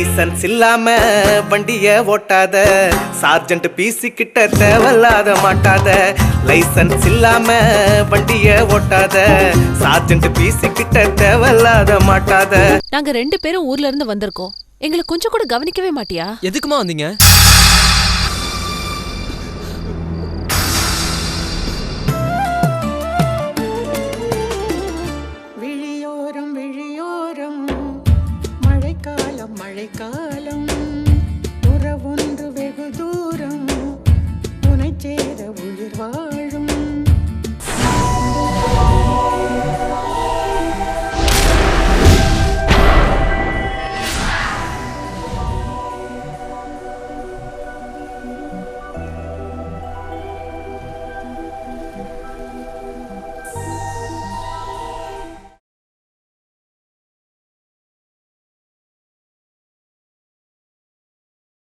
Licence இல்லாம வண்டிய ஓட்டாத, sergeant PC கிட்ட தேவையில்லாத மாட்டாத. லைசன்ஸ் இல்லாம வண்டிய ஓட்டாத, சார்ஜென்ட் பிசி கிட்ட தேவையில்லாத மாட்டாத. நாங்க 2 பேரும் ஊர்ல இருந்து வந்திருக்கோம், எங்களை கொஞ்சம் கூட கவனிக்கவே மாட்டியா? எதுக்குமா வந்தீங்க?